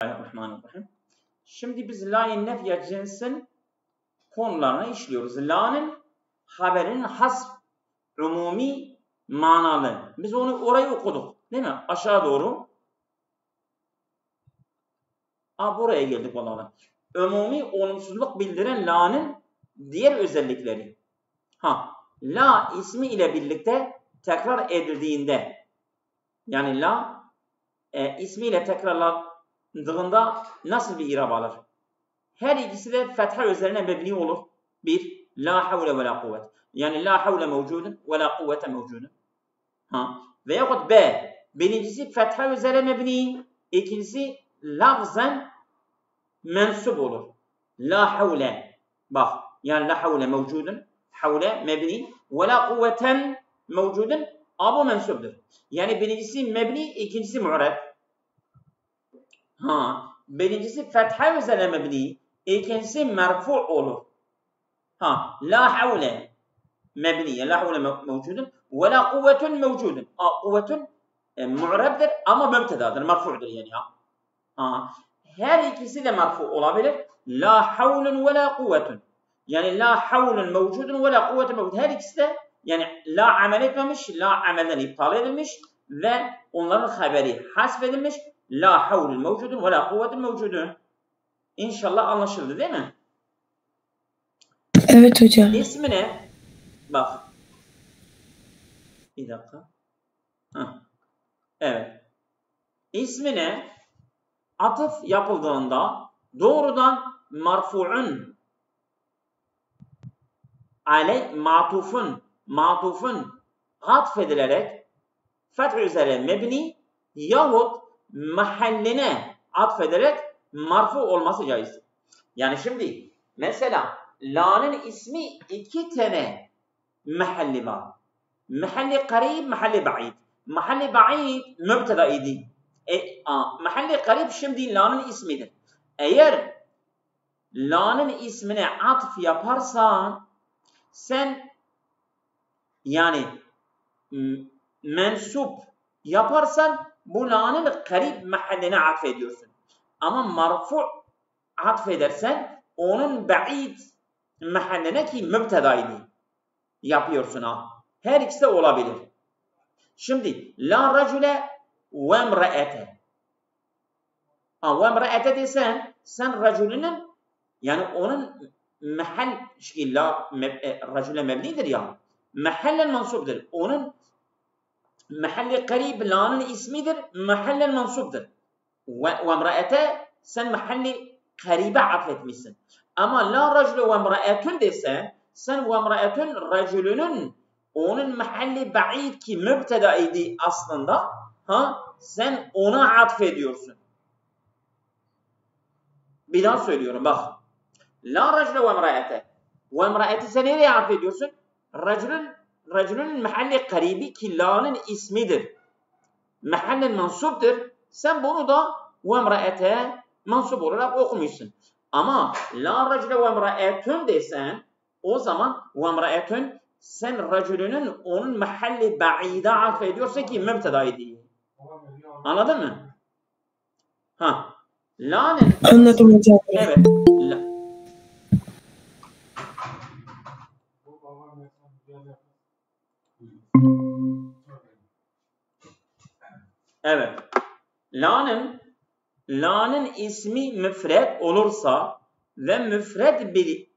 Bismillahirrahmanirrahim. Şimdi biz la-i nefye cinsin konularını işliyoruz. La'nın haberinin has, umumi, manalı. Biz orayı okuduk. Değil mi? Aşağı doğru. Buraya geldik olalım. Umumi olumsuzluk bildiren la'nın diğer özellikleri. La ismi ile birlikte tekrar edildiğinde, yani la ismiyle tekrarlandığında nasıl bir irab alır? Her ikisi de fetha üzerine mebni olur. Bir, la havle ve la kuvvet. Yani la havle mevcudun ve la kuvvete mevcudun. Veyahut B, birincisi fetha üzerine mebni, ikincisi lafzen mensup olur. La havle, bak, yani la havle mevcudun, havle mebni ve la kuvveten mevcudun, bu mensuptur. Yani birincisi mebni, ikincisi mu'rab. Birincisi fetha üzerine mebni, ikincisi merfu olur. La havle mebniye, la havle mevcudun ve la kuvvetun mevcudun. Kuvvetun mu'rabdır ama mübtedadır, merfu'dur yani. Her ikisi de merfu olabilir. La havlun ve la kuvvetun. Yani la havlun mevcudun ve la kuvvetun mevcudun. Her ikisi de yani la amel etmemiş, la amelden iptal edilmiş ve onların haberi hasfedilmiş. La havlun mevcudun ve la kuvvetun mevcudun. İnşallah anlaşıldı değil mi? Evet hocam. İsmi ne? Bak. Bir dakika. Evet. İsmi ne? Atıf yapıldığında doğrudan marfu'un ale matufun atfedilerek feth üzere mebni yahut mahalline atfederek marfu olması caiz. Yani şimdi mesela la'nın ismi iki tane mahalli var. Mahalli karib, mahalli ba'id. Mahalli ba'id mübteda idi. Mahalli karib şimdi la'nın ismidir. Eğer la'nın ismine atf yaparsan sen yani mensup yaparsan bu la'nın karib mahalline atfediyorsun. Ama marfu atfedersen onun ba'id mahalline ki mübtedaydı yapıyorsun. Her ikisi de olabilir. Şimdi la racule ve emraete. Ve emraete desen sen racülünün yani onun mahal racüle mebnidir ya. Mahallen mansubdur. Onun mahalli karib la'nın ismidir. Mahallen mansubdur. Ve emraete sen mahalli karibe atfetmişsin. Ama la racule ve emraetun desen sen ve emraetun racülünün onun mahalli ba'id ki mübteda idi aslında sen ona atfediyorsun. Bir daha söylüyorum bak. La racule ve emraete. Ve emraete sen nereye atfediyorsun? Racülün mahalli karibi ki la'nın ismidir. Mahallen mansubdur. Sen bunu da ve emraete mansub olarak okumuşsun. Ama la racule ve emraetun desen o zaman ve emraetun sen racülünün onun mahalli ba'ide atfediyorsa ki mübtedaydı. Anladın mı? La'nın Anladım hocam. Evet. Evet. La'nın ismi müfred olursa ve müfred bir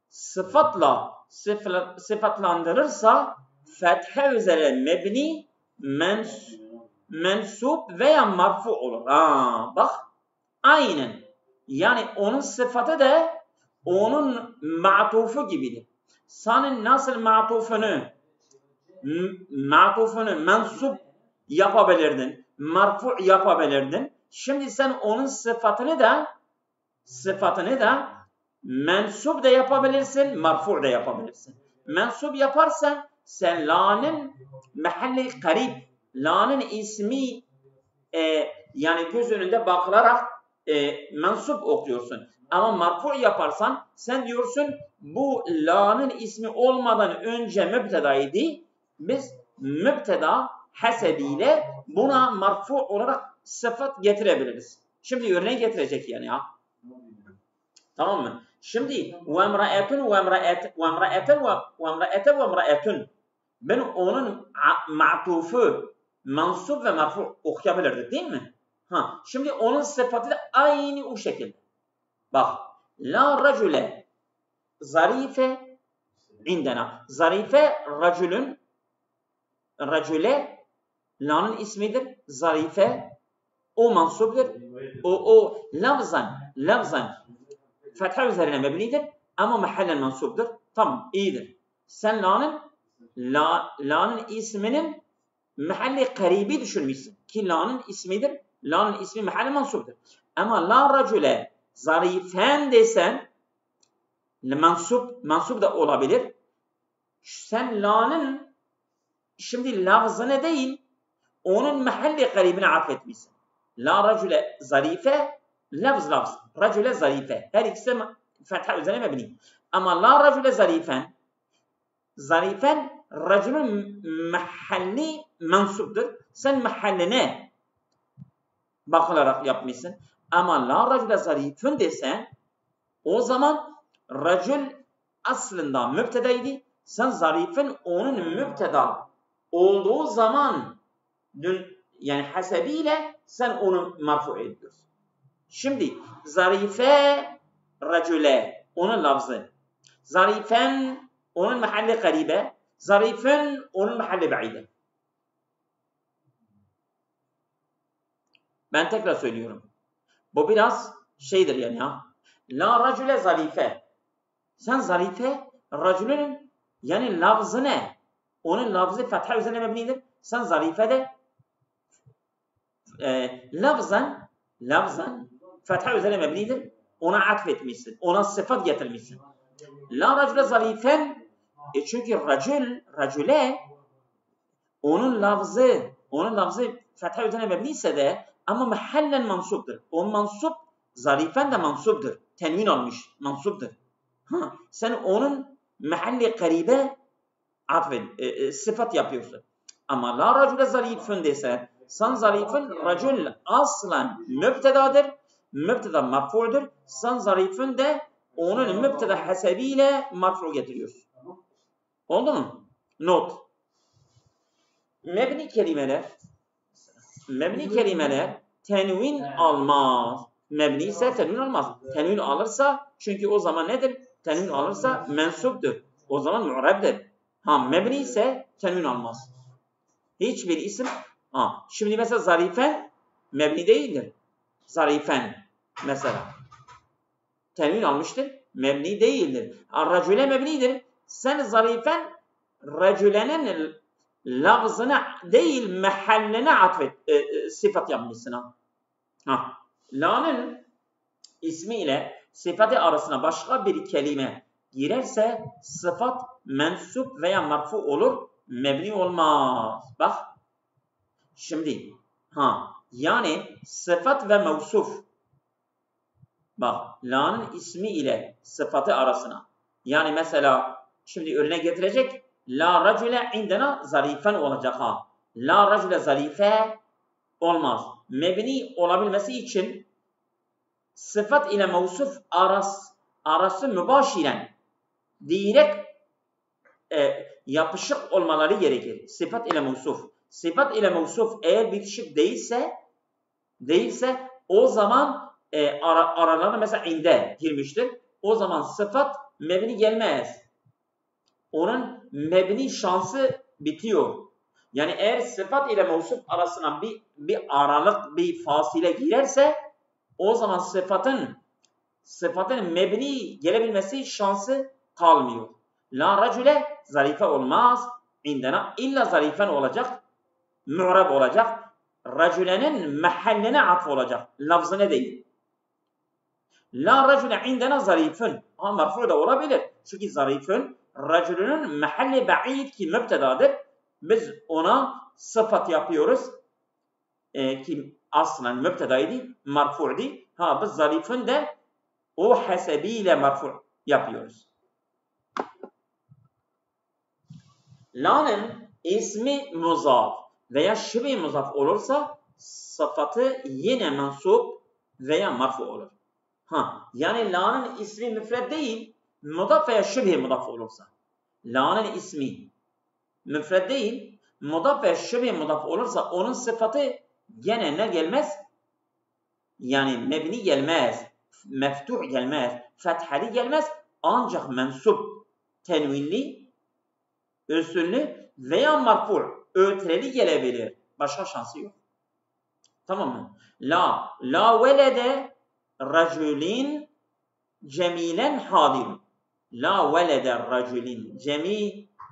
sıfatla sıfatlandırırsa fethe üzere mebni mensup veya marfu olur. Bak. Aynen. Yani onun sıfatı da onun ma'tufu gibidir. Senin nasıl ma'tufunu mensup yapabilirdin, marfu yapabilirdin. Şimdi sen onun sıfatını da mensup da yapabilirsin, marfu da yapabilirsin. Mensup yaparsan sen la'nın mahalli karib, la'nın ismi yani göz önünde bakılarak mensup okuyorsun. Ama marfu yaparsan sen diyorsun bu la'nın ismi olmadan önce mübtedaydı. Biz mübteda hasebiyle buna marfu olarak sıfat getirebiliriz. Şimdi örneği getirecek yani ya. Tamam mı? Şimdi ve emraetun ve emraetun. Ben onun ma'tufu, mansub ve merfu okuyabilirdik değil mi? Ha, şimdi onun sıfatı da aynı o şekilde. Bak. La racule zarife indena. Zarife racule la'nın ismidir. Zarife o mansubdur. O lafzan fetha üzerine mebnidir ama mahallen mansubdur. Tamam, iyidir. Sen la'nın isminin mahalli karibi düşünmüşsün. Ki la'nın ismidir. La'nın ismi mahalli mansubdur. Ama la racule zarifen desen mansup da olabilir. Sen la'nın şimdi lafzına değil onun mahalli karibine atfetmişsin. La racule zarife lafz. Racule zarife. Her ikisi fetha üzerine mebni. Ama la racule zarifen racülün mahalli mansuptur. Sen mahalline bakılarak yapmışsın. Ama la racule zarifün desen o zaman racül aslında mübtedaydı. Sen zarifin onun mübteda olduğu zaman yani hasebiyle sen onu marfu ediyorsun. Şimdi zarife racüle onun lafzı. Zarifen onun mahalli karibe. Zarifin onun mahalli ba'ide. Ben tekrar söylüyorum. Bu biraz şeydir yani ya. La racüle zarife. Sen zarife racülün yani lafzı ne? Onun lafzı fetha üzerine mebnidir. Sen zarife de lafzan fetha üzerine mebnidir. Ona atfetmişsin. Ona sıfat getirmişsin. La racüle zarifen çünkü racüle onun lafzı fetha üzerine mebniyse de ama mahallen mansuptur. O mansup zarifen de mansuptur. Tenvin almış mansuptur. Sen onun mahalli karibe sıfat yapıyorsun. Ama la racüle zarifün desen sen zarifün racül aslan mübtedadır. Mübteda marfu'dur. Sen zarifün de onun mübteda hasebiyle marfu getiriyorsun. Oldu mu? Not. Mebni kelimeler tenvin almaz. Mebni ise tenvin almaz. Tenvin alırsa çünkü o zaman nedir? Tenvin alırsa mensuptur. O zaman mu'rabdır. Mebni ise tenvin almaz. Hiçbir isim. Şimdi mesela zarifen mebni değildir. Zarifen mesela tenvin almıştır. Mebni değildir. Racüle mebnidir. Sen zarifen racülenin lafzına değil mahalline sıfat yapmışsın. La'nın ismi ile sıfatı arasına başka bir kelime girerse sıfat mensup veya marfu olur. Mebni olmaz. Bak. Şimdi yani sıfat ve mevsuf. Bak la'nın ismi ile sıfatı arasına. Yani mesela şimdi örnek getirecek. La racüle indena zarifen olacak La racüle zarife olmaz. Mebni olabilmesi için sıfat ile mevsuf arası mübaşiren direkt yapışık olmaları gerekir. Sıfat ile mevsuf. Sıfat ile mevsuf eğer bitişik değilse o zaman aralarına mesela inde girmiştir. O zaman sıfat mebni gelmez. Onun mebni şansı bitiyor. Yani eğer sıfat ile mevsuf arasına bir aralık, bir fasile girerse o zaman sıfatın mebni gelebilmesi şansı kalmıyor. La racüle zarife olmaz. İndena illa zarifen olacak. Mu'rab olacak. Racülenin mahalline atf olacak. Lafzına değil. La racüle indena zarifün. Merfu da olabilir. Çünkü zarifün racülünün mahalli ba'id ki mübtedadır. Biz ona sıfat yapıyoruz. Ki aslen mübtedaydı, marfu'di. Biz zarifün de o hasebiyle marfu' yapıyoruz. La'nın ismi muzaf veya şibi muzaf olursa sıfatı yine mensup veya marfu olur. Yani la'nın ismi müfred değil, mudaf veya şübhi mudaf olursa. La'nın ismi müfred değil, mudaf veya şübhi mudaf olursa onun sıfatı gene ne gelmez? Yani mebni gelmez, meftuh gelmez, fethali gelmez. Ancak mensup, tenvinli, üsünlü veya marfu, ötreli gelebilir. Başka şansı yok. Tamam mı? La velede raculin cemilen hadirun. La velede raculin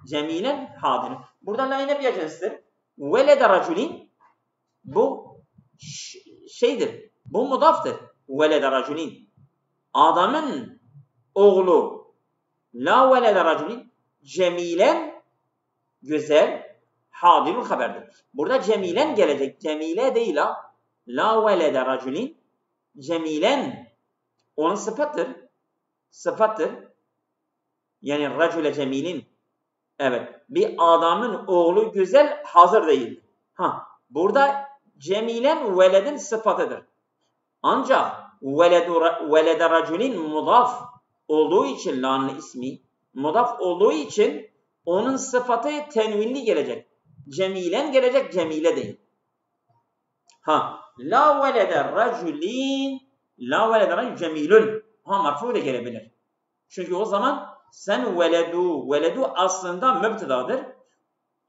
cemilen hadirun. Burada la ne diyeceksiniz? Velede raculin bu şeydir. Bu mudaftır. Velede raculin. Adamın oğlu. La velede raculin cemilen güzel hadirun haberdir. Burada cemilen gelecek. Cemile değil ha. La velede raculin cemilen onun sıfattır. Sıfattır. Yani racule cemilin. Evet. Bir adamın oğlu güzel hazır değil. Burada cemilen veledin sıfatıdır. Ancak velede raculin mudaf olduğu için la'nın ismi mudaf olduğu için onun sıfatı tenvinli gelecek. Cemilen gelecek, cemile değil. La velede raculin la velede raculin cemilun. Marfu ile gelebilir. Çünkü o zaman sen veledu aslında mübtedadır.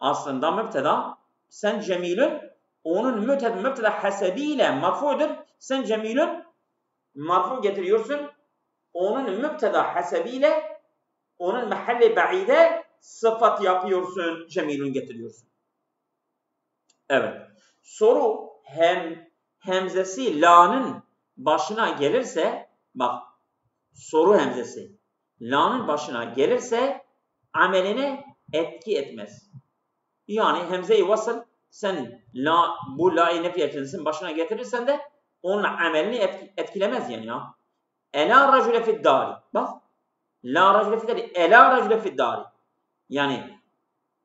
Aslında mübteda. Sen cemilun onun mübteda hasebiyle marfudur. Sen cemilun marfu getiriyorsun. Onun mübteda hasebiyle onun mahalli ba'ide sıfat yapıyorsun. Cemilun getiriyorsun. Evet. Soru hemzesi la'nın başına gelirse bak soru hemzesi la'nın başına gelirse ameline etki etmez. Yani hemze-i vasıl sen bu la'yı nefiyetinin başına getirirsen de onun amelini etkilemez yani ya. Ela racule fid dari. Bak. La racule fid dari. Ela racule fid dari. Yani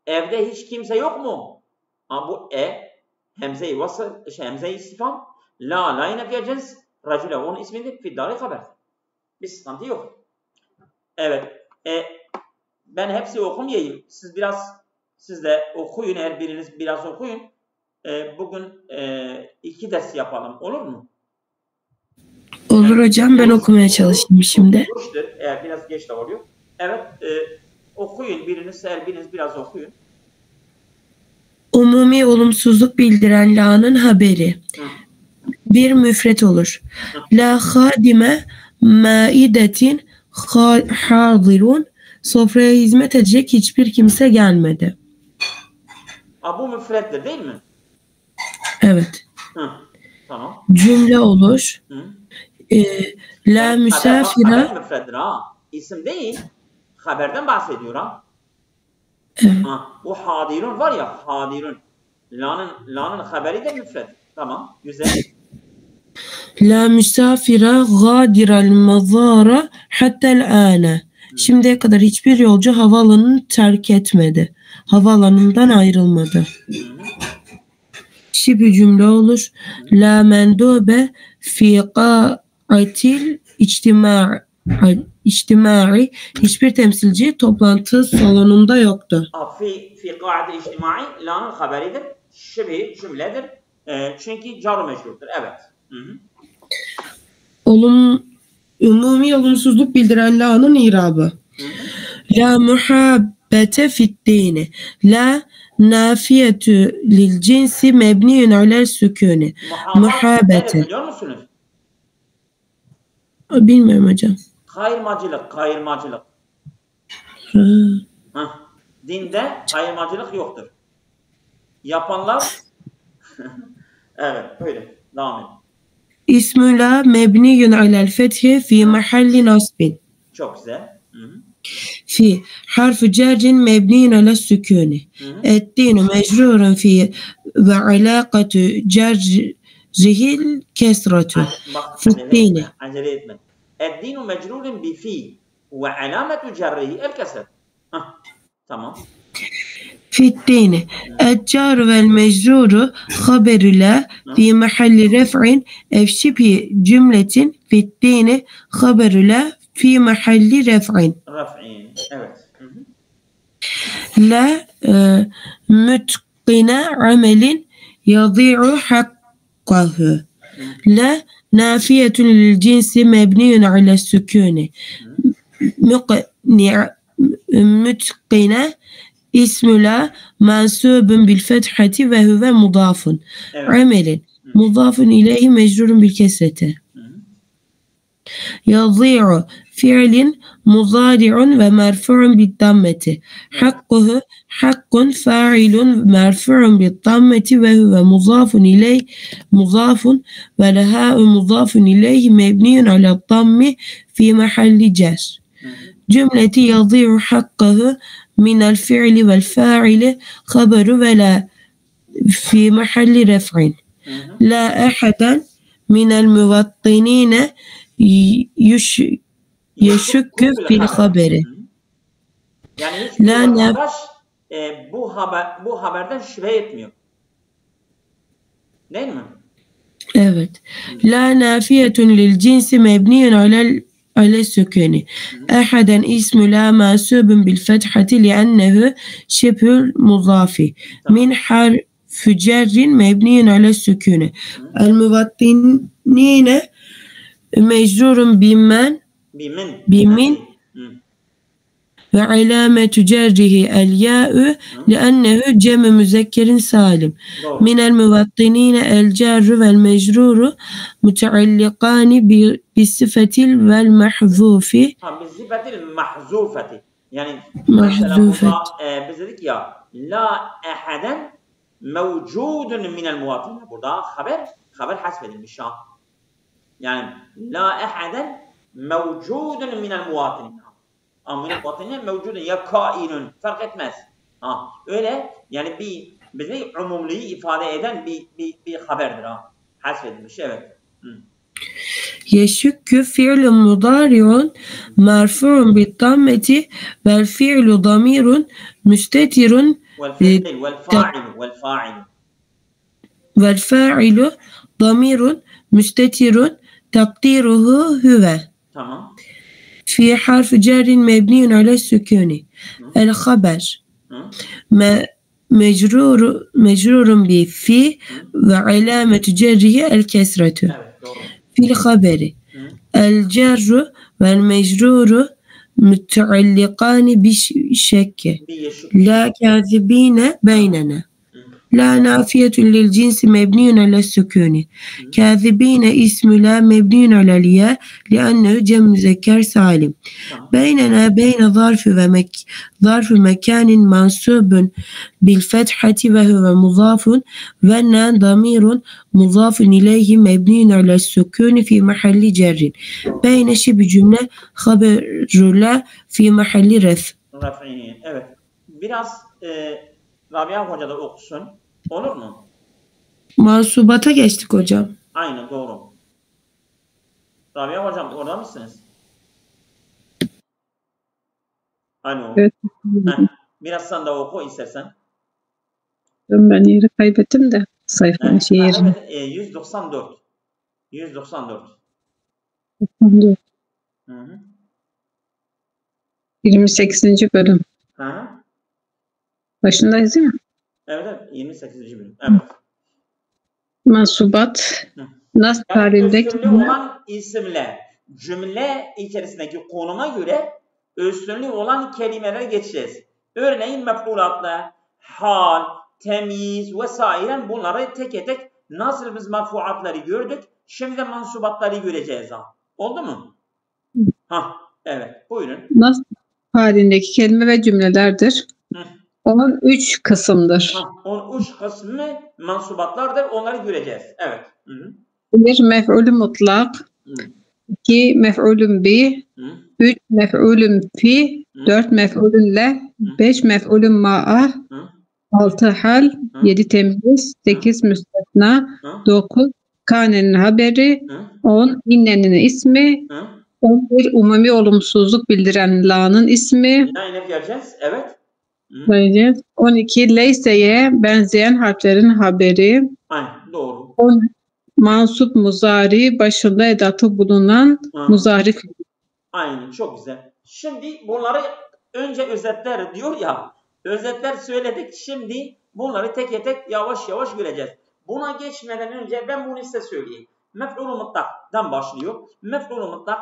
evde hiç kimse yok mu? Bu hemze-i vasıl, hemze-i istifam. La'yı nefiyetiniz racule onun isminde fid dari haber. Bir sıkıntı yok. Evet. Ben hepsi okumayayım. Siz de okuyun. Eğer biriniz biraz okuyun. Bugün 2 ders yapalım. Olur mu? Olur hocam. Ben okumaya çalışayım şimdi. Eğer biraz geç de oluyor. Evet. Okuyun. Eğer biriniz biraz okuyun. Umumi olumsuzluk bildiren la'nın haberi. Bir müfret olur. La hadime maidetin hadirun. Sofraya hizmet edecek hiçbir kimse gelmedi. Bu müfrettir değil mi? Evet. Tamam. Cümle olur. La müsafire. Haber müfrettir ha. İsim değil. Haberden bahsediyor ha. Evet. Bu hadirun var ya hadirun. La'nın haberi de müfret. Tamam. Güzel. La müsafire gadiral mazara hattel âne. Şimdiye kadar hiçbir yolcu havaalanını terk etmedi. Havaalanından ayrılmadı. Şibhi cümle olur. La mendube fi qa'atil içtimai. Hiçbir temsilci toplantı salonunda yoktu. Fi qa'atil içtimai la'nın haberidir. Şibhi cümledir. Çünkü car meşhurdur. Evet. Umumi olumsuzluk bildiren la'nın irabı. La muhabbete fiddini. La nafiyetü lil cinsi mebniyün alel sükûni. Muhabbete. Biliyor musunuz? Bilmiyorum hocam. Kayırmacılık. Dinde kayırmacılık yoktur. Yapanlar evet, böyle. Devam edin. İsmü la mebniyün alel fethi fi mahalli nasbin. Çok güzel. في حرف جر مبني على السكون الدين مجرور في وعلاقة جره الكسرة في الدين. Acele etme. الدين مجرور بفي وعلامة جره الكسر. Tamam. في الدين الجار والمجرور خبر لا في محل رفع أو شبه جملة في الدين خبر لا في محل رفع Raf'in. Evet. Hı hı. لا متقن عمل يضيع حقه لا نافية للجنس مبني على السكون مقنع متقن اسم لا منصوب بالفتحة وهو مضاف Evet. عمل مضاف إليه مجرور بالكسرة Hı hı. يضيع فعل مضارع ومرفوع بالضمة حقه حق فاعل مرفوع بالضمة وهو مضاف إليه مضاف والهاء مضاف إليه مبني على الضم في محل جر Hı hı. جملة يضيع حقه من الفعل والفاعل خبر ولا في محل رفع Hı hı. لا أحدا من الموطنين يشك في الخبر Hı hı. Yani hiçbir La naf- vatandaş bu haberden şüphe etmiyor. Değil mi? evet لا نافية للجنس مبني على السكون أحدا اسم لا منصوب بالفتحة لأنه شبه المضاف من حرف جر مبني على السكون الموطنين مجرور بمن بمن Hı. وعلامة جره الياء لأنه جمع مذكر سالم Doğru. من الموطنين الجار والمجرور متعلقان بالصفة والمحذوف Ha, bizzibetil mahzufeti. Yani محذوفة mesela burada biz dedik ya la eheden mevcudun minel muvatine. Burada haber hasbedilmiş ha. Yani la eheden mevcudun minel muvatine. Ama minel muvatine mevcudun ya kainun fark etmez. Ha, öyle yani bize umumluğu ifade eden bir haberdir ha. Hasbedilmiş evet. Hı. يشك فعل مضارع مرفوع بالضمة والفعل ضمير مستتر والفاعل ضمير مستتر تقديره هو Tamam. في حرف جر مبني على السكون الخبر مجرور بفي وعلامة جره الكسرة Evet, doğru. في الخبر الجر والمجرور متعلقان بشك لا كاذبين بيننا لا نافية للجنس مبني على السكون كاذبين اسم لا مبني على الياء لأنه جمع مذكر سالم بيننا بين ظرف مكان منصوب بالفتحة وهو مضاف ونا ضمير مضاف إليه مبني على السكون في محل جر بين شبه جملة خبر لا في محل رفع. Evet. Biraz Rabia Hoca da okusun. Olur mu? Mansubata geçtik hocam. Aynen doğru. Rabia Hocam orada mısınız? Alo. Evet. Biraz sen de oku istersen. Ben yeri kaybettim de sayfanın yerini. Evet, 194. 194. 94. Hı-hı. 28. bölüm. Hı-hı. Başındayız değil mi? Evet, 28. bölüm. Evet. Mansubat. Nas Yani halindeki üstünlüğü olan isimle cümle içerisindeki konuma göre üstünlüğü olan kelimeler geçeceğiz. Örneğin mef'ulatla, hal, temiz vesaire bunları tek tek nasıl biz merfuatları gördük, şimdi de mansubatları göreceğiz. Oldu mu? Evet, buyurun. nas halindeki kelime ve cümlelerdir. Onun 3 kısımdır. Onun 3 kısmı mansubatlardır, onları göreceğiz. Evet. Hı-hı. 1 mef'ulü mutlak, 2 mef'ulün bi, 3 mef'ulün fi, 4 mef'ulün le, 5 mef'ulün ma'a, 6 hal, 7 temiz, 8 müstesna, 9 kanenin haberi, 10 innenin ismi, 11 umumi olumsuzluk bildiren la'nın ismi. Yine göreceğiz. Evet. Böylece 12 leyseye benzeyen harflerin haberi. Aynen doğru. 10 mansup muzari başında edatı bulunan Hı. muzari fiil. Aynen çok güzel. Şimdi bunları önce özetler diyor ya. Özetler söyledik. Şimdi bunları tek tek yavaş yavaş göreceğiz. Buna geçmeden önce ben bunu size söyleyeyim. Mef'ul-u mutlak'tan başlıyor. Mef'ul-u mutlak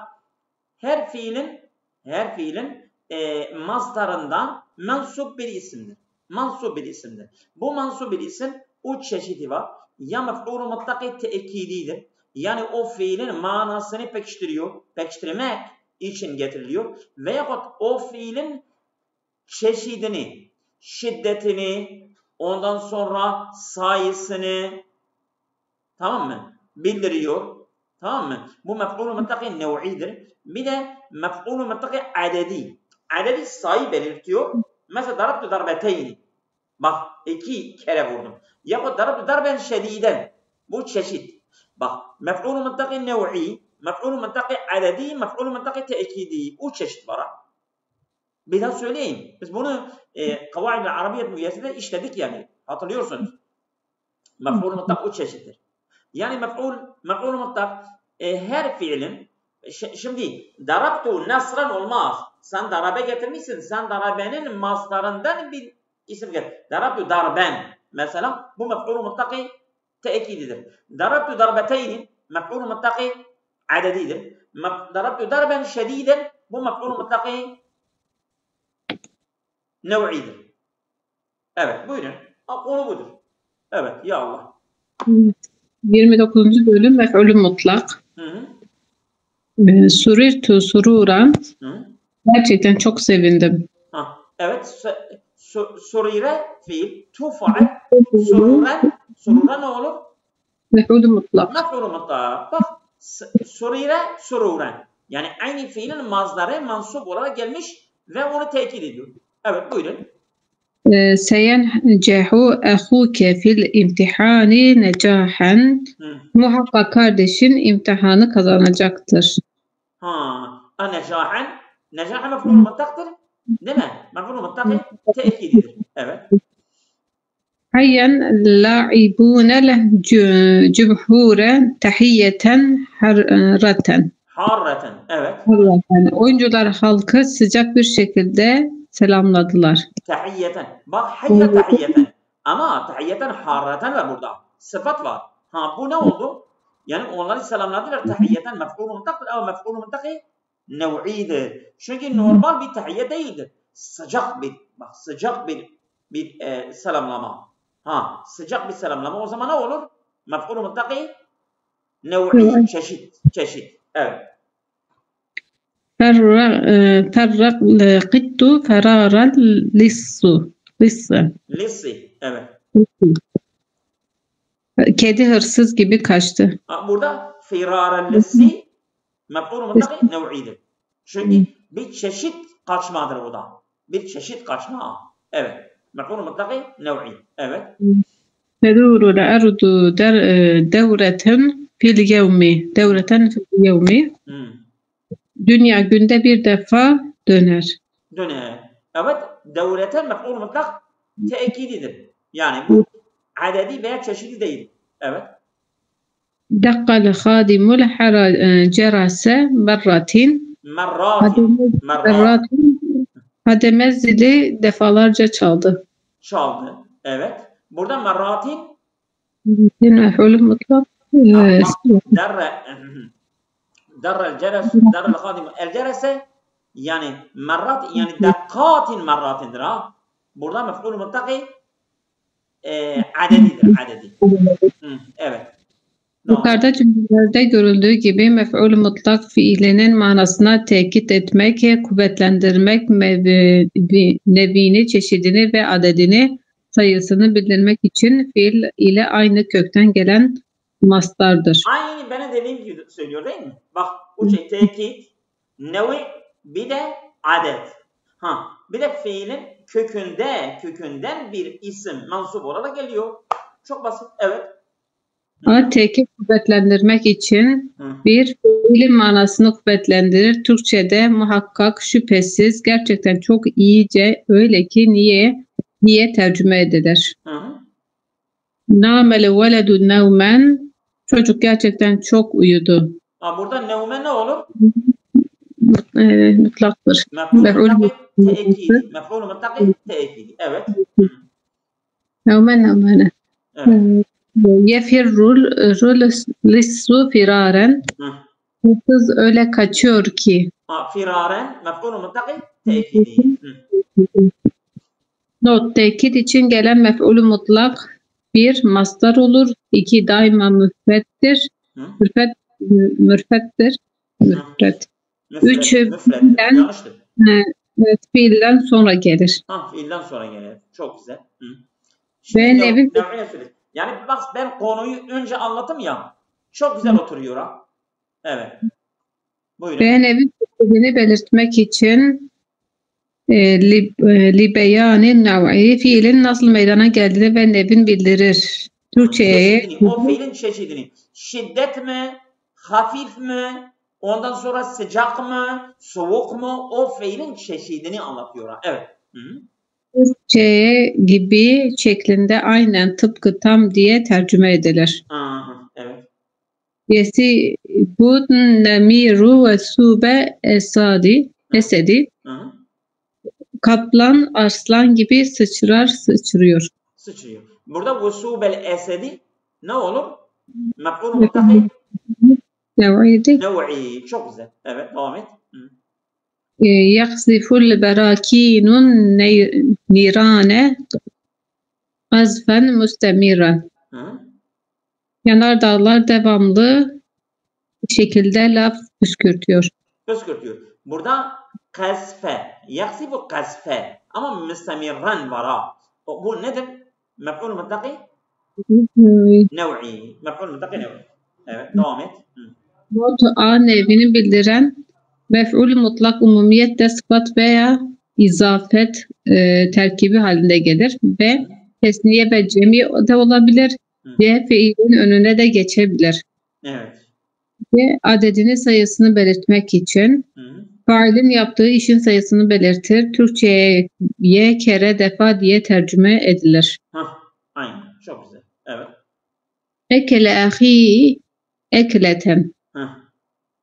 her fiilin mastarından mensup bir isimdir. Mensup bir isimdir. Bu mensup bir isim üç çeşidi var. Ya mef'ul-u mutlak tekididir. Yani o fiilin manasını pekiştiriyor. Pekiştirmek için getiriliyor. Veyahut o fiilin çeşidini, şiddetini, ondan sonra sayısını, tamam mı? Bildiriyor. Tamam mı? Bu mef'ul-u mutlak nev'idir. Bir de mef'ul-u mutlak adedi. Adedi sayı belirtiyor. Mesela darabtu darbeteyni. Bak 2 kere vurdum. Yahut darabtu darben şediden. Bu çeşit. Bak mef'ul-u mutlak nev'i, mef'ul-u mutlak adedi, mef'ul-u mutlak tekidi. Bu çeşit var. Bir daha söyleyeyim. Biz bunu Kavaid-i Arabiyet Müyesse'de işledik yani. Hatırlıyorsunuz. Mef'ul-u mutlak o çeşittir. Yani mef'ul mutlak her fiilin şimdi darabtu nasran olmaz. Sen darabe getirmişsin. Sen darabenin maslarından bir isim getir. Darabtu darben mesela bu mef'ul mutlak tekididir. Darabtu darbeteyni mef'ul mutlak adedidir. Darabtu darben şediden bu mef'ul mutlak nev'idir. Evet buyurun. Konu budur. Evet ya Allah. 29. bölüm mef'ul mutlak. Surirtu sururan. Gerçekten çok sevindim. Evet. Surire fiil. Tufaal. Sururan ne olur? Mef'ul mutlak. Mef'ul mutlak. Bak. Surire sururan. Yani aynı fiilin mazdarı mansup olarak gelmiş ve onu tekit ediyor. Evet buyurun. Seyencehu ahuke fil imtihani necahen. Muhakkak kardeşin imtihanı kazanacaktır. Necahen. Necahen mef'ul mutlak'tır. Değil mi? Mef'ul mutlak tekididir. Evet. Hayyen la'ibune leh cumhure tahiyyeten harraten. Harraten. Evet. Yani oyuncular halkı sıcak bir şekilde selamladılar. Tahiyyeten. Bak hayya tahiyyeten. Ama tahiyyeten harraten var burada. Sıfat var. Bu ne oldu? Yani onları selamladılar. Tahiyyeten mef'ul mutlak'tır ama mef'ul mutlak nev'idir. Çünkü normal bir tahiyye değildir. Sıcak bir selamlama. Sıcak bir selamlama. O zaman ne olur? Mef'ul mutlak nev'i çeşit. Evet. Ferrakittu feraral Lissi. Evet. Kedi hırsız gibi kaçtı. Burada firaral lissi mef'ul mutlak nev'idir. Çünkü bir çeşit kaçmadır o da. Bir çeşit kaçma. Evet. Mef'ul mutlak nev'i. Evet. Teduru l'ardu devreten fil yevmi. Dünya günde bir defa döner. Evet. Devreten mef'ul mutlak tekididir. Yani bu adedi veya çeşidi değil. Evet. Dakkal hadimul cerase merratin. Hademe zili defalarca çaldı. Evet. Burada merratin mef'ul mutlak. Darrel ceres, darrel hadim. El cerese yani merrat yani dakkatin merratindir ha. Burada mef'ul mutlak adedi. Evet. Yukarıda cümlelerde görüldüğü gibi mef'ul mutlak fiilinin manasına tekit etmek, kuvvetlendirmek, nevini, çeşidini ve adedini, sayısını bildirmek için fiil ile aynı kökten gelen mastardır. Aynı benim dediğim gibi söylüyor değil mi? Bak bu şey tekit, nevi bir de adet. Bir de fiilin kökünden bir isim mansup olarak geliyor. Çok basit. Evet. Ama tekil kuvvetlendirmek için bir fiilin manasını kuvvetlendirir. Türkçe'de muhakkak, şüphesiz, gerçekten çok iyice, öyle ki niye tercüme edilir. Namele veledu nevmen, çocuk gerçekten çok uyudu. Burada nevme ne olur? Mutlaktır. Mef'ul tekidi. Mef'ul mutlaki tekidi. Evet. Nevmen. Evet. Yefirrul lissu firaren. Kız öyle kaçıyor ki. Firaren mef'ul mutlaki tekidi. Not, tekit için gelen mef'ul mutlak bir mastar olur. 2 daima müfrettir. Mürfettir. 3 fiilden sonra gelir. Fiilden sonra gelir. Çok güzel. Şimdi yani bak ben konuyu önce anlatım ya. Çok güzel oturuyor ha. Evet. Buyurun. Nev'in fiilini belirtmek için libeyanin nev'i fiilin nasıl meydana geldiğini ve nev'in bildirir. Türkçe'ye o fiilin çeşidini. Şiddet mi? Hafif mi? Ondan sonra sıcak mı? Soğuk mu? O fiilin çeşidini anlatıyor ha. Evet. Türkçe'ye gibi şeklinde aynen tıpkı tam diye tercüme edilir. Evet. Yesibun nemiru ve sube esedi. Kaplan arslan gibi sıçrıyor. Sıçrıyor. Burada vesubel esedi ne olur? Mef'ul mutlaki nev'i. Çok güzel. Evet, devam et. Yaksiful berakinun nirane azfen müstemiren. Yanardağlar devamlı şekilde laf püskürtüyor. Burada kasfe. Yaksifu kasfe. Ama müstemirren var. Bu nedir? Mef'ul mutlaki nev'i. Mef'ul mutlaki nev'i. Evet, devam et. Not A nev'ini bildiren mef'ul mutlak umumiyette sıfat veya izafet terkibi halinde gelir. B. Tesniye ve cemi de olabilir. C. Fiilin önüne de geçebilir. Evet. C. Adedini sayısını belirtmek için failin yaptığı işin sayısını belirtir. Türkçe'ye kere, defa diye tercüme edilir. Aynen. Çok güzel. Evet. Ekele ahi ekleten.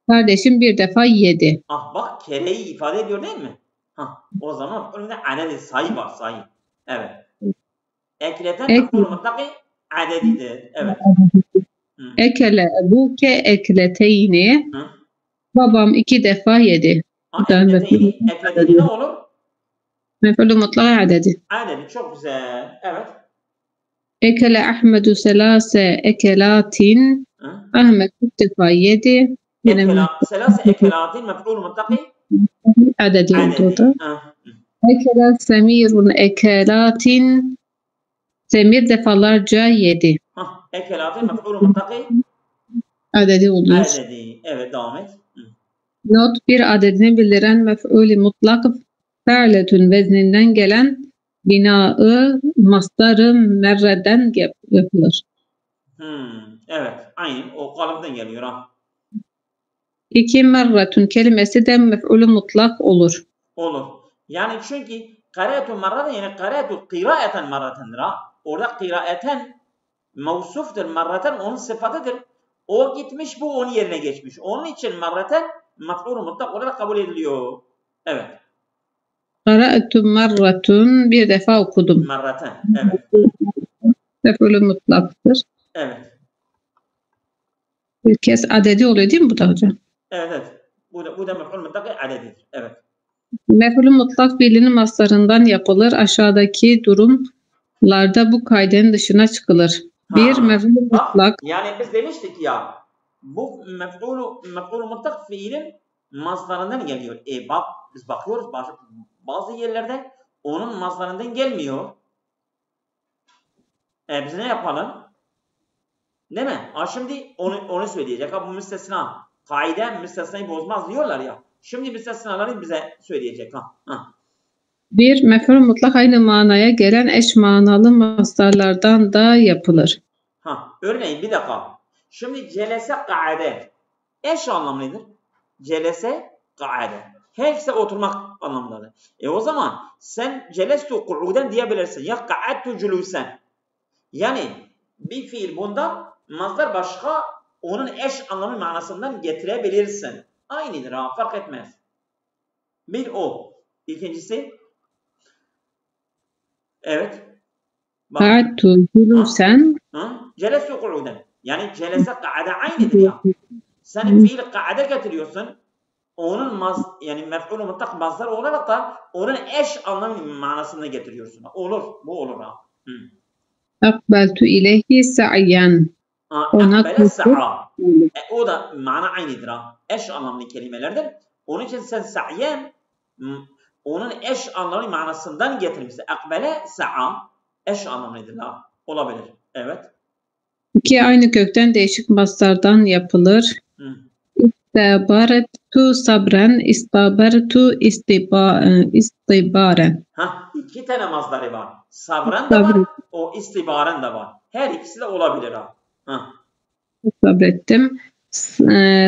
Kardeşim bir defa yedi. Bak kereyi ifade ediyor değil mi? O zaman önünde adedi sayı var, sayı. Evet. Ekleten mutlaki adedidir. Evet. Ekele ebuke ekleteyni. Babam 2 defa yedi. Ekleteyni ne olur? Mef'ul mutlak adedi. Adedi çok güzel. Evet. Ekele Ahmedu selase ekelatin. Ahmet 3 defa yedi. Selase ekelatin mef'ul mutlaki adedi oldu. Ekele semirun ekelatin. Semir defalarca yedi. Ekelatin mef'ul mutlaki adedi oluyor. Adedi. Evet, devam et. Not, bir adedini bildiren mef'ul mutlak fe'letün vezninden gelen binaı mastarı merreden yapılır. Evet, aynen o kalıptan geliyor ha. 2 merretün kelimesi de mef'ul mutlak olur. Olur. Yani çünkü karetu marraten yani karetu kiraeten marratendir ha. Orada kiraeten mevsuftur, marraten onun sıfatıdır. O gitmiş, bu onun yerine geçmiş. Onun için marraten mef'ul mutlak olarak kabul ediliyor. Evet. Kara'tu marratun, bir defa okudum. Marraten, evet. Mef'ul mutlaktır. Evet. Bir kez adedi oluyor değil mi bu da hocam? Evet. Bu da mef'ul mutlak adedidir. Evet. Mef'ul mutlak fiilinin maslarından yapılır. Aşağıdaki durumlarda bu kaidenin dışına çıkılır. Bir mef'ul mutlak. Yani biz demiştik ya, bu mef'ul mutlak fiilin maslarından geliyor. Bak biz bakıyoruz bazı yerlerde onun maslarından gelmiyor. Biz ne yapalım? Değil mi? Şimdi onu söyleyecek. Bu müstesna. Kaide müstesnayı bozmaz diyorlar ya. Şimdi müstesnaları bize söyleyecek. Bir mef'ul mutlak aynı manaya gelen eş manalı mastarlardan da yapılır. Örneğin bir dakika. Şimdi celese ka'ade. Eş anlamı nedir? Celese ka'ade. Her ikisi oturmak anlamındadır. O zaman sen celestu ku'uden diyebilirsin. Ya ka'adtu culusen. Yani bir fiil bundan mazhar başka onun eş anlamı manasından getirebilirsin. Aynıdır ha, fark etmez. Bir o. İkincisi. Evet. Ka'adtu culusen. Celestu ku'uden. Yani celese ka'ade aynıdır ya. Sen fiil ka'ade getiriyorsun. Onun yani mef'ul mutlak mazhar olarak da onun eş anlamı manasını getiriyorsun. Olur. Bu olur ha. Akbaltu ileyhi sa'yan. Akbele sa'a. O da mana aynıdır ha. Eş anlamlı kelimelerdir. Onun için sen sa'yen onun eş anlamlı manasından getirmişsin. Akbele sa'a eş anlamlıdır ha. Olabilir. Evet. İki aynı kökten değişik mastardan yapılır. İstabartu sabren, istabartu istibaren. İki tane mazdarı var. Sabren de var, o istibaren de var. Her ikisi de olabilir ha. Sabrettim.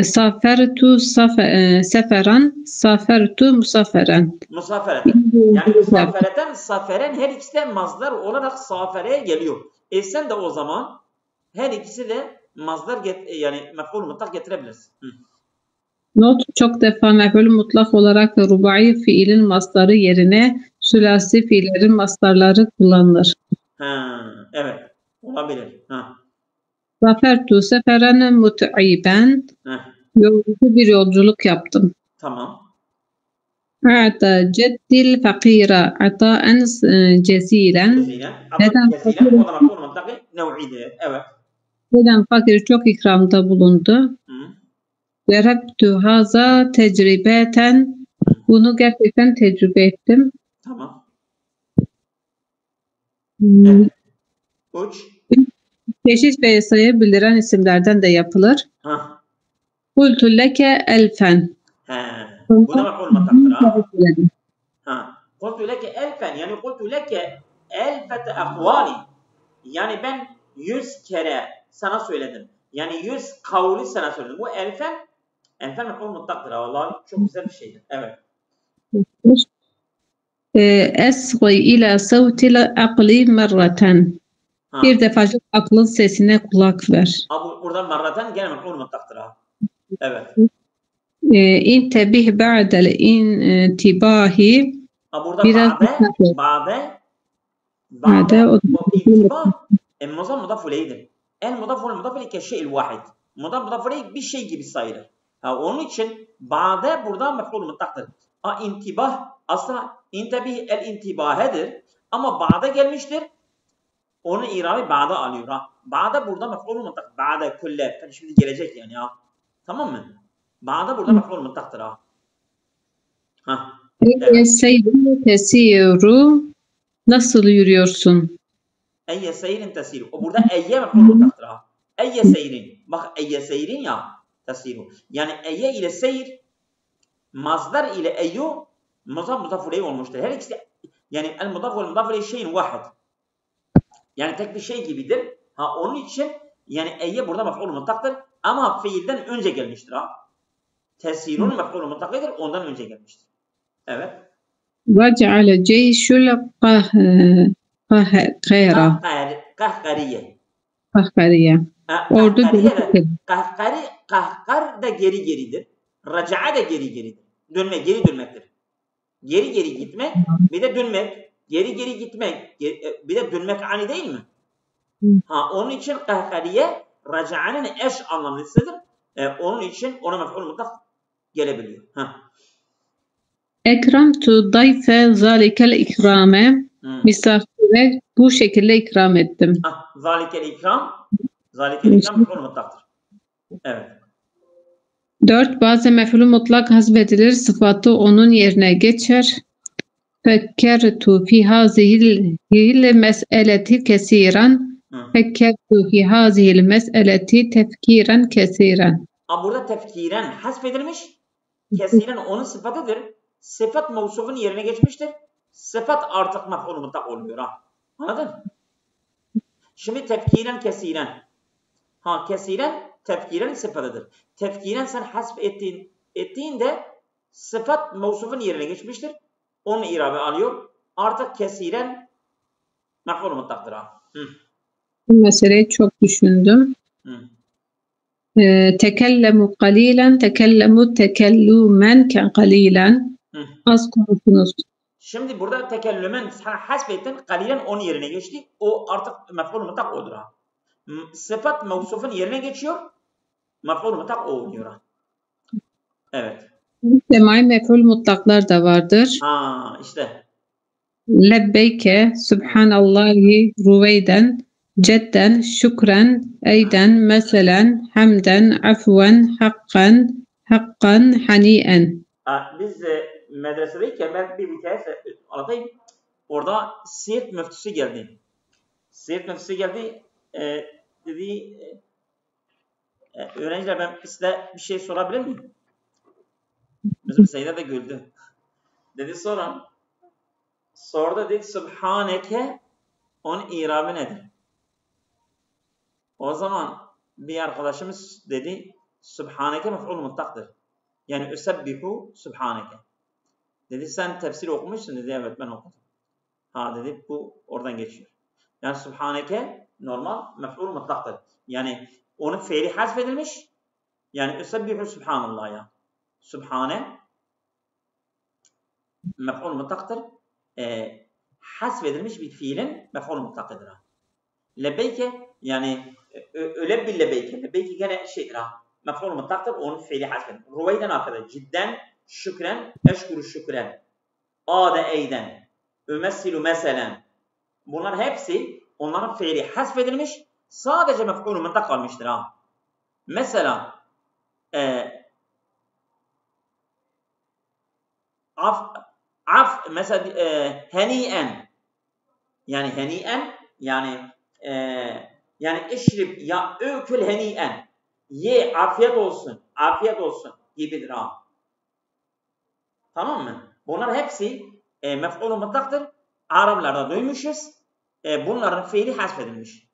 Safertu seferan, safertu musaferen. Musaferen. Yani musafereten, saferen her ikisi de mazdar olarak safereye geliyor. Sen de o zaman her ikisi de mazdar yani mef'ul mutlak getirebilirsin. Not çok defa mef'ul mutlak olarak rubai fiilin mastarı yerine sülasi fiillerin mastarları kullanılır. Evet. Olabilir. Zafertu seferen mut'iben. Yorucu bir yolculuk yaptım. Tamam. A'ta ceddil fakira ata'en cezilen. Neden fakir çok ikramda bulundu. Derabtu haza tecrübeten. Bunu gerçekten tecrübe ettim. Tamam. Uç. Teşhis ve sayı bildiren isimlerden de yapılır. Kultu leke elfen. Bu da mef'ul mutlak. Kultu leke elfen yani kultu leke elfete akvali. Yani ben 100 kere sana söyledim. Yani 100 kavli sana söyledim. Bu elfen mef'ul mutlaktır. Vallahi çok güzel bir şeydir. Evet. Esgı ila savtil akli merraten. Bir defacık aklın sesine kulak ver. Buradan merraten gene mef'ul mutlaktır. Evet. İntebih ba'del intibahi. Burada ba'de o intibah mudaf ileydir. El mudaf ileyke şey'il vahid. Mudaf ileyk bir şey gibi sayılır. Onun için ba'de burada mef'ul mutlaktır. İntibah aslında intebih el intibahedir. Ama ba'de gelmiştir. Onun irabı ba'da alıyor. Ba'da burada mef'ul mutlak. Ba'de kulle. Şimdi gelecek yani ya. Tamam mı? Ba'da burada mef'ul mutlaktır ha. Eyye seyrin tesiru. Nasıl yürüyorsun? Eyye seyrin tesiru. O burada eyye mef'ul mutlaktır ha. Eyye seyrin. Bak eyye seyrin ya. Tesiru. Yani eyye ile seyir mazdar ile eyyu mudaf ileyh olmuştur. Her ikisi yani el mudaf ileyh şeyin vahid. Yani tek bir şey gibidir. Onun için yani eyye burada mef'ul mutlaktır ama fiilden önce gelmiştir ha. Tesirun mef'ul mutlaktır ondan önce gelmiştir. Evet. Ve ceale ceyşul kahkara. Kahkariye. Ordu kahkar da geri geridir. Raca'a da geri geridir. Geri dönmektir. Geri gitmek, bir de dönmek. Geri gitmek, bir de dönmek aynı değil mi? Onun için kahkariye raca'nın eş anlamlısıdır. Onun için ona mef'ul mutlak gelebiliyor. Ekramtu dayfe zalikel ikrame. Misafire bu şekilde ikram ettim. Zalikel ikram mef'ul mutlaktır. Evet. 4. Bazen mef'ul mutlak hasbedilir. Sıfatı onun yerine geçer. Fekkertu fi hazihil mes'eleti kesiren. Fekkertu fi hazihil mes'eleti tefkiren kesiren. Burada tefkiren hasbedilmiş. Kesiren onun sıfatıdır. Sıfat mevsufun yerine geçmiştir. Sıfat artık mef'ul mutlak oluyor. Anladın? Şimdi tefkiren kesiren. Ha kesiren tefkiren sıfatıdır. Tefkiren sen hasf ettiğinde sıfat mevsufun yerine geçmiştir. Onun irabe alıyor. Artık kesiren mef'ul mutlaktır ha. Bu meseleyi çok düşündüm. Tekellemu kalilen, tekellemu tekellümen kalilen. Az konuşunuz. Şimdi burada tekellümen hasfettin, kalilen onun yerine geçti. O artık mef'ul mutlak odur ha. Sıfat mevsufun yerine geçiyor. Mef'ul mutlak o oluyor ha. Evet. Semai mef'ul mutlaklar da vardır. Ha işte. Lebbeyke, Subhanallahi, Ruveyden, Cedden, Şükren, Eyden, Meselen, Hamden, Afven, Hakkan, Haniyen. Biz medresedeyken ben bir hikaye anlatayım. Orada Siirt müftüsü geldi. Siirt müftüsü geldi. Dedi öğrenciler ben size bir şey sorabilir miyim? Bizim Seyyid'e de güldü. Dedi sordu dedi Subhaneke onun irabı nedir? O zaman bir arkadaşımız dedi Subhaneke mef'ul mutlaktır. Yani üsebbihu Subhaneke. Dedi sen tefsir okumuşsun dedi evet ben okudum. Ha dedi bu oradan geçiyor. Yani Subhaneke normal mef'ul mutlaktır. Yani onun fiili hasfedilmiş. Yani üsebbihu Subhanallah ya. Subhane mef'ul mutlaktır. Hasfedilmiş bir fiilin mef'ul mutlaktır. Lebeyke yani ölebbil lebeyke. Lebeyke gene şeydir ha. Mef'ul mutlaktır. Onun fiili hasfedilmiş. Ruveyden arkadaşlar. Cidden, şükren, eşkuru şükren. Ade eyden. Ümessilu meselen. Bunlar hepsi onların fiili hasfedilmiş. Sadece mef'ul mutlak kalmıştır ha. Mesela mesela heniyen yani heniyen yani eşrib ya ökül heniyen ye afiyet olsun gibidir ha. Tamam mı? Bunlar hepsi mef'ul mutlaktır. Araplarda duymuşuz. Bunların fiili hasfedilmiş.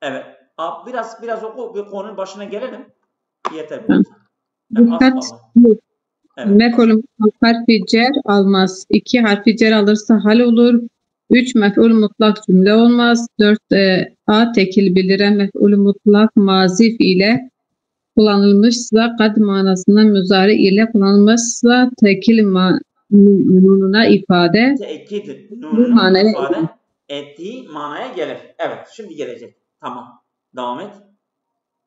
Evet. Biraz oku bir konunun başına gelelim. Yeter bu. Mef'ul mutlak harfi cer almaz. 2 harfi cer alırsa hal olur. 3 mef'ul mutlak cümle olmaz. 4 a tekil bildiren mef'ul mutlak mazif ile kullanılmışsa kad manasında müzari ile kullanılmışsa tekil nununa ifade tekil nununa ifade ettiği manaya gelir. Evet şimdi gelecek. Tamam. Devam et.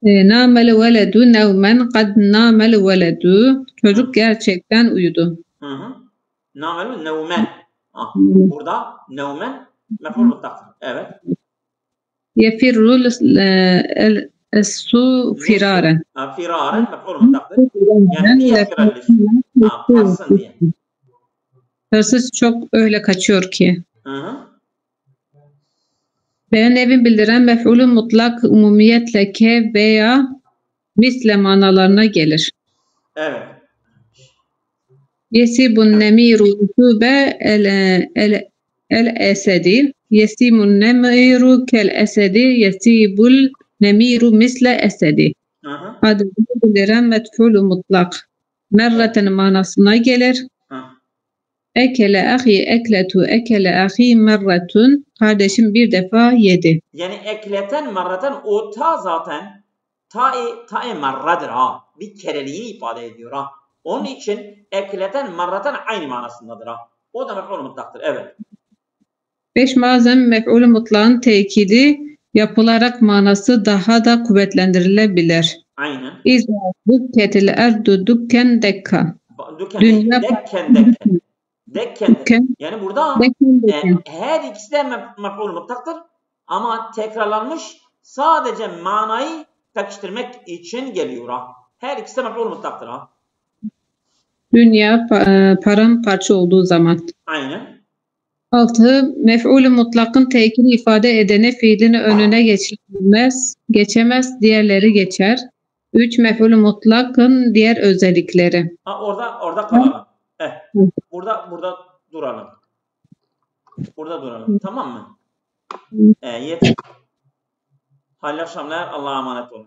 Namel veledu nevmen kad namel veledu. Çocuk gerçekten uyudu. Namel nevmen. Burada nevmen mef'ul mutlaktır. Evet. Yefirrul es-su firaren. Firaren mef'ul mutlaktır. Yani yefirrelleşir. Kaçsın diye. Hırsız çok öyle kaçıyor ki. Beyan evin bildiren mef'ulü mutlak umumiyetle ke veya misle manalarına gelir. Evet. Yesibun nemiru rutube el esedi. Yesimun nemiru kel esedi. Yesibul nemiru misle esedi. Adı bildiren mef'ulü mutlak. Merreten manasına gelir. Ekele ahi ekletu ekele ahi merretun. Kardeşim bir defa yedi. Yani ekleten merreten o ta zaten ta'i merradır ha. Bir kereliğini ifade ediyor ha. Onun için ekleten merreten aynı manasındadır ha. O da mef'ul mutlaktır. Evet. 5 bazen mef'ul mutlağın tekidi yapılarak manası daha da kuvvetlendirilebilir. Aynen. İzâ dukketil erdu dukken dekka. Dünya dekken. Yani burada her ikisi de mef'ul mutlaktır ama tekrarlanmış sadece manayı pekiştirmek için geliyor ha. Her ikisi de mef'ul mutlaktır ha. Dünya paramparça olduğu zaman. Aynen. 6. Mef'ul mutlakın tekini ifade edene fiilini önüne geçemez, diğerleri geçer. 3. Mef'ul mutlakın diğer özellikleri. Orada kalalım. Burada duralım. Burada duralım. Tamam mı? Yeter. Hayırlı akşamlar. Allah'a emanet olun.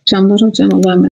Akşamlar hocam. Allah'a emanet.